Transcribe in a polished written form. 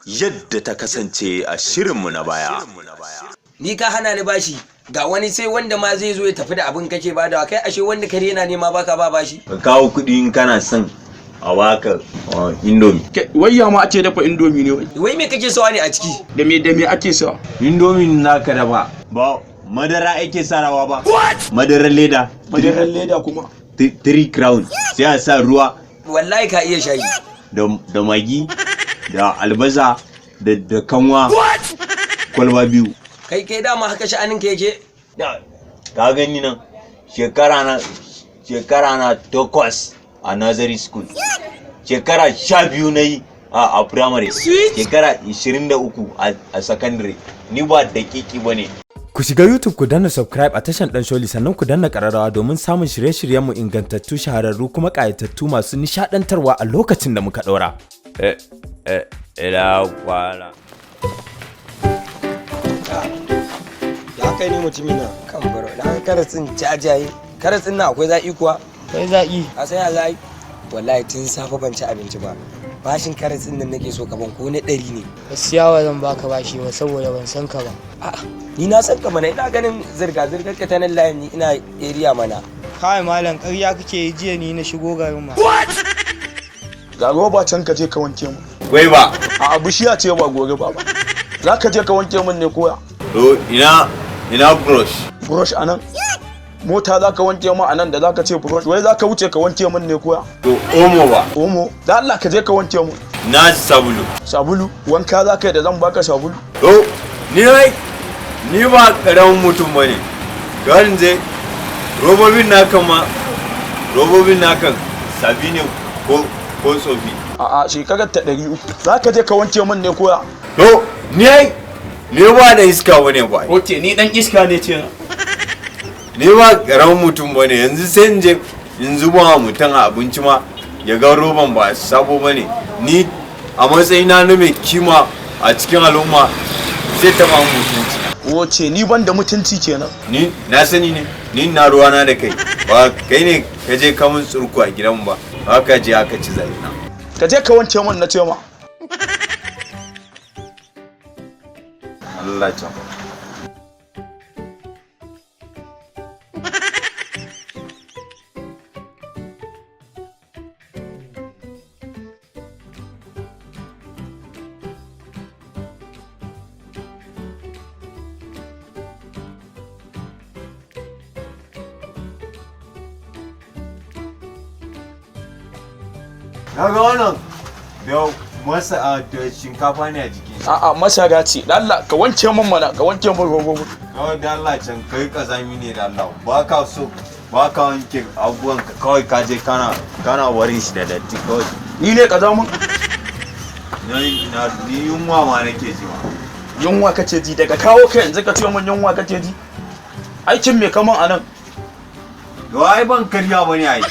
yadda ta kasance a shirinmu na baya. Ni ka hana ni bashi, ga wani sai wanda ma zai zo ya tafi da abin kake badawa, kai ashe wanda kare yana nema baka ba bashi. Ka kawo kuɗi in kana son a baka indomi. Wai ya ma ake dafa indomi ne? Wai me kake sawa ne a ciki? Da me ake sawa? Indomi naka dafa ba madara ake sarawa ba. Madarar leda. Madarar leda kuma? 3 crown sai a sa ruwa. Wallahi ka iya shayi. Da magi, da albasa, da kanwa. Kwalba 2. Kai dama haka sha'anin ka yake? Ka gani nan shekara na 8 a nursery school. Shekara 12 na yi a primary. Shekara 23 a secondary. Ni ba dakiki bane. Ku shiga YouTube ku danna subscribe a tashan Dan Sholi, sannan ku danna ƙararrawa domin samun shirye-shiryenmu ingantattu, shahararru kuma ƙayatattu masu nishaɗantarwa a lokacin da muka ɗora. Ya kai ni mutumin nan kan baro. Na karatsin jajaye. Karatsin nan akwai zaƙi kuwa? Akwai zaƙi. A sai Allah. Wallahi tun safe ban ci abinci ba. Bashin karatsin nan nake so ka ban ko na 100 ne. Gaskiya ba zan baka bashi ba saboda ban san ka ba. A'a, ni na san ka mana, ina ganin zirga-zirgar ka ta nan layin, ni ina area mana. Kai malam ƙarya kake yi, jiya ni na shigo garin ma. Ga roba can ka je ka wanke mu. Wai ba. A bishiya ce ba gore ba. Za ka je ka wanke mun ne koya? To ina brush. Brush anan? Mota za ka wanke mu anan da za ka ce brush, wai za ka wuce ka wanke mun ne koya? To omo ba. Omo, da Allah ka je ka wanke mu. Na sabulu. Sabulu? Wanka za ka yi da zan baka sabulu? To ni ba karamin mutum bane. Garin je robobin nakan sabi ne ko tsofi. A'a, shekarar ta 300. Za ka je ka wanke mun ne koya? To ni ba da iska bane ba. Oke, ni dan iska ne ce. Ni ba karamin mutum bane, yanzu sai in je in zuba mutum a abinci ma ya ga roban ba sabo bane. Ni a matsayina na mai kima a cikin al'umma zai taba mutunci. Oce, ni ban da mutunci kenan. Ni na sani ne, ni na ruwana da kai. Ba kai ne ka je ka mun tsurku a gidan ba. Haka je aka ci zarina. Ka je ka wanke mun na ce ma. Allah can. Kaga wannan da shinkafa ne a jiki. A'a, masara ce. Da Allah ka wanke mun mana, ka wanke mun rogo. Kawai da Allah can kai kazami ne da Allah. Ba ka wanke abubuwan ka, kawai ka je kana warin shi da datti kawai. Ni ne kazamin? Ni yunwa ma nake ji ma. Yunwa kace ji, daga kawo ka yanzu ka ce mun yunwa kace ji. Aikin me kaman anan? Ai ban karya bane ai.